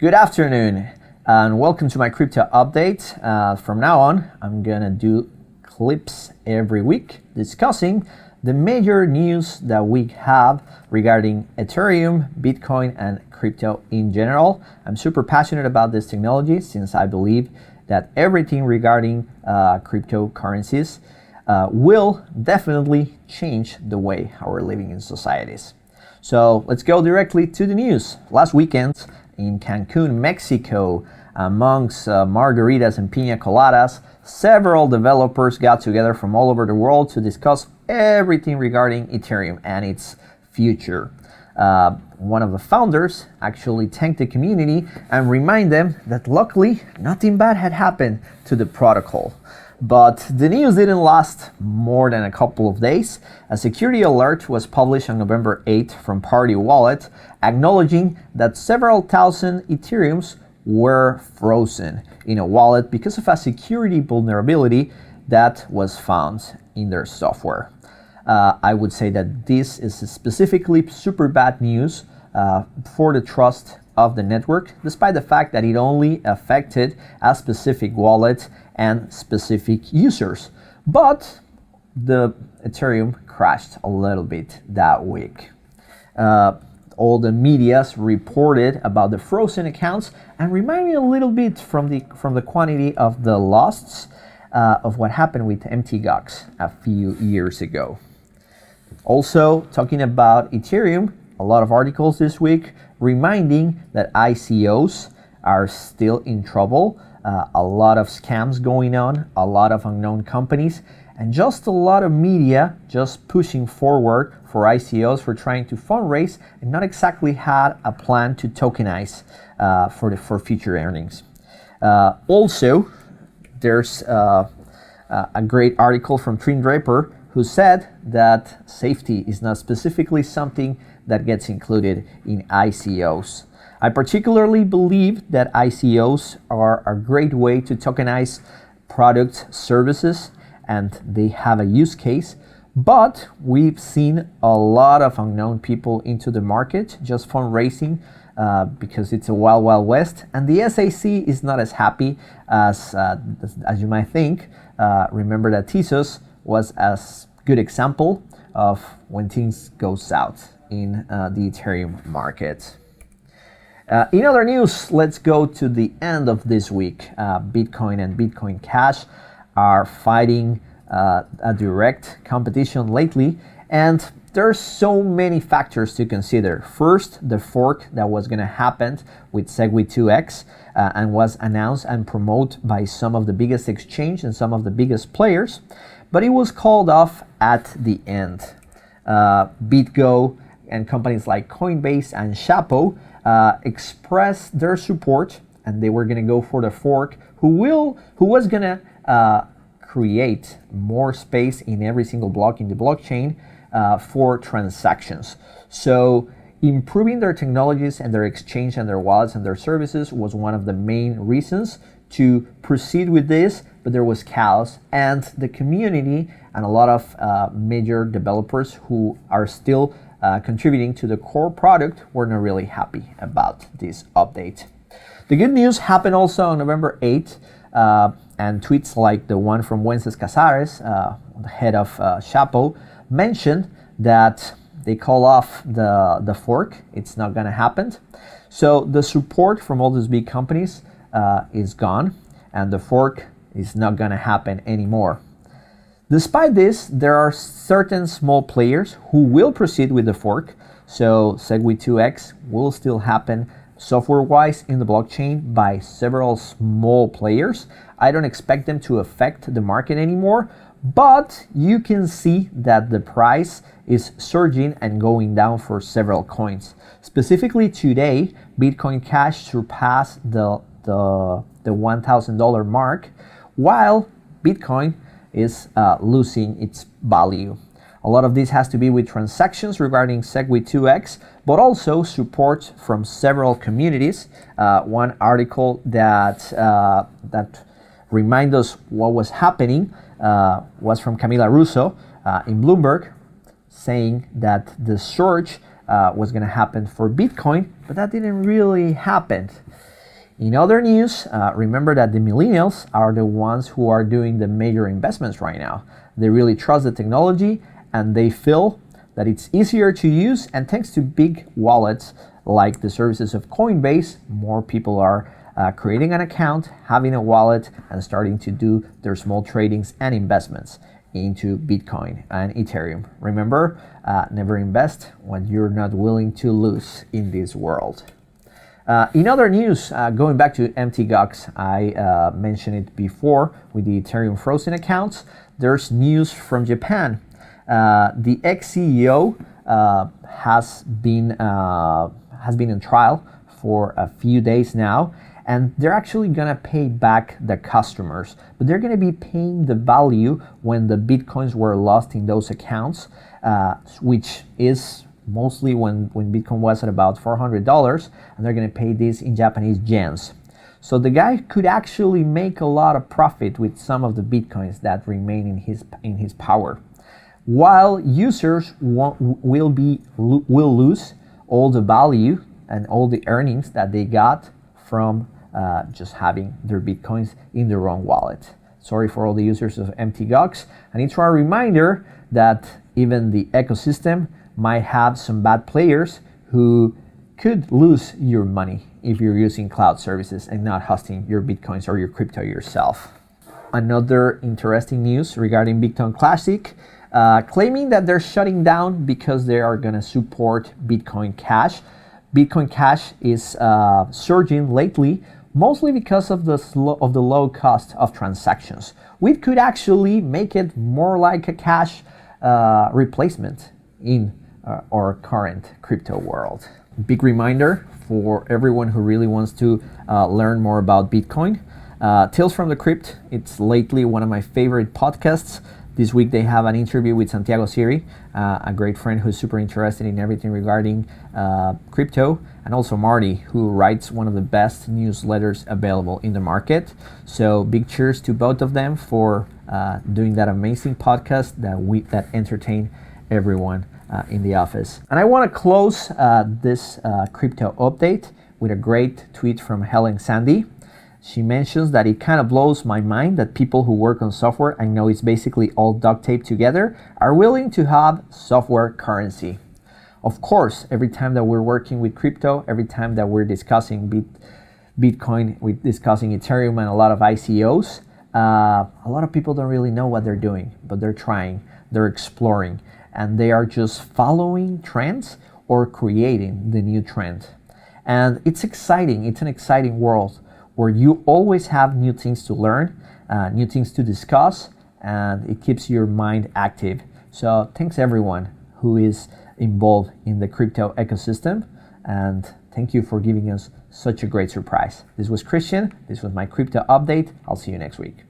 Good afternoon and welcome to my crypto update. From now on, I'm gonna do clips every week discussing the major news that we have regarding Ethereum, Bitcoin, and crypto in general. I'm super passionate about this technology since I believe that everything regarding cryptocurrencies will definitely change the way how we're living in societies. So let's go directly to the news. Last weekend in Cancun, Mexico, amongst margaritas and piña coladas, several developers got together from all over the world to discuss everything regarding Ethereum and its future. One of the founders actually thanked the community and reminded them that luckily nothing bad had happened to the protocol. But the news didn't last more than a couple of days. A security alert was published on November 8th from Parity Wallet, acknowledging that several thousand Ethereums were frozen in a wallet because of a security vulnerability that was found in their software. I would say that this is specifically super bad news for the trust of the network, despite the fact that it only affected a specific wallet and specific users. But the Ethereum crashed a little bit that week. All the medias reported about the frozen accounts and remind me a little bit from the quantity of the loss of what happened with MTGOX a few years ago. Also, talking about Ethereum, a lot of articles this week reminding that ICOs are still in trouble, a lot of scams going on, a lot of unknown companies, and just a lot of media just pushing forward for ICOs, for trying to fundraise and not exactly had a plan to tokenize for future earnings. Also, there's a great article from Trin Draper who said that safety is not specifically something that gets included in ICOs. I particularly believe that ICOs are a great way to tokenize product services and they have a use case, but we've seen a lot of unknown people into the market just fundraising because it's a wild, wild west, and the SAC is not as happy as you might think. Remember that Tezos was a good example of when things go south in the Ethereum market. In other news, let's go to the end of this week. Bitcoin and Bitcoin Cash are fighting a direct competition lately, and there's so many factors to consider. First, the fork that was going to happen with Segwit2x and was announced and promoted by some of the biggest exchanges and some of the biggest players, but it was called off at the end. BitGo and companies like Coinbase and Chapo expressed their support, and they were going to go for the fork who was going to create more space in every single block in the blockchain for transactions. So improving their technologies and their exchange and their wallets and their services was one of the main reasons to proceed with this, but there was chaos, and the community and a lot of major developers who are still contributing to the core product were not really happy about this update. The good news happened also on November 8th, and tweets like the one from Wences Casares, the head of Chapo, mentioned that they call off the fork. It's not going to happen. So the support from all these big companies is gone, and the fork is not going to happen anymore. Despite this, there are certain small players who will proceed with the fork. So Segwit2x will still happen software-wise in the blockchain by several small players. I don't expect them to affect the market anymore, but you can see that the price is surging and going down for several coins. Specifically today, Bitcoin Cash surpassed the $1,000 mark, while Bitcoin is losing its value. A lot of this has to be with transactions regarding Segwit2x, but also support from several communities. One article that reminds us what was happening was from Camila Russo in Bloomberg, saying that the surge was going to happen for Bitcoin, but that didn't really happen. In other news, remember that the millennials are the ones who are doing the major investments right now. They really trust the technology and they feel that it's easier to use, and thanks to big wallets like the services of Coinbase, more people are creating an account, having a wallet, and starting to do their small tradings and investments into Bitcoin and Ethereum. Remember, never invest what you're not willing to lose in this world. In other news, going back to MTGOX, I mentioned it before with the Ethereum frozen accounts. There's news from Japan. The ex-CEO has been in trial for a few days now, and they're actually gonna pay back the customers, but they're gonna be paying the value when the Bitcoins were lost in those accounts, which is mostly when Bitcoin was at about $400, and they're gonna pay this in Japanese yens. So the guy could actually make a lot of profit with some of the Bitcoins that remain in his power, while users will lose all the value and all the earnings that they got from just having their Bitcoins in their own wallet. Sorry for all the users of MTGOX, and it's a reminder that even the ecosystem might have some bad players who could lose your money if you're using cloud services and not hosting your Bitcoins or your crypto yourself. Another interesting news regarding Bitcoin Classic, claiming that they're shutting down because they are going to support Bitcoin Cash. Bitcoin Cash is surging lately, mostly because of the low cost of transactions. We could actually make it more like a cash replacement in our current crypto world. Big reminder for everyone who really wants to learn more about Bitcoin. Tales from the Crypt, it's lately one of my favorite podcasts. This week they have an interview with Santiago Siri, a great friend who's super interested in everything regarding crypto, and also Marty, who writes one of the best newsletters available in the market. So big cheers to both of them for doing that amazing podcast that entertain everyone in the office. And I want to close this crypto update with a great tweet from Helen Sandy. She mentions that it kind of blows my mind that people who work on software, I know it's basically all duct taped together, are willing to have software currency. Of course, every time that we're working with crypto, every time that we're discussing Bitcoin, we're discussing Ethereum and a lot of ICOs, a lot of people don't really know what they're doing, but they're trying, they're exploring, and they are just following trends or creating the new trend. And it's exciting, it's an exciting world where you always have new things to learn, new things to discuss, and it keeps your mind active. So thanks everyone who is involved in the crypto ecosystem, and thank you for giving us such a great surprise. This was Christian, this was my crypto update. I'll see you next week.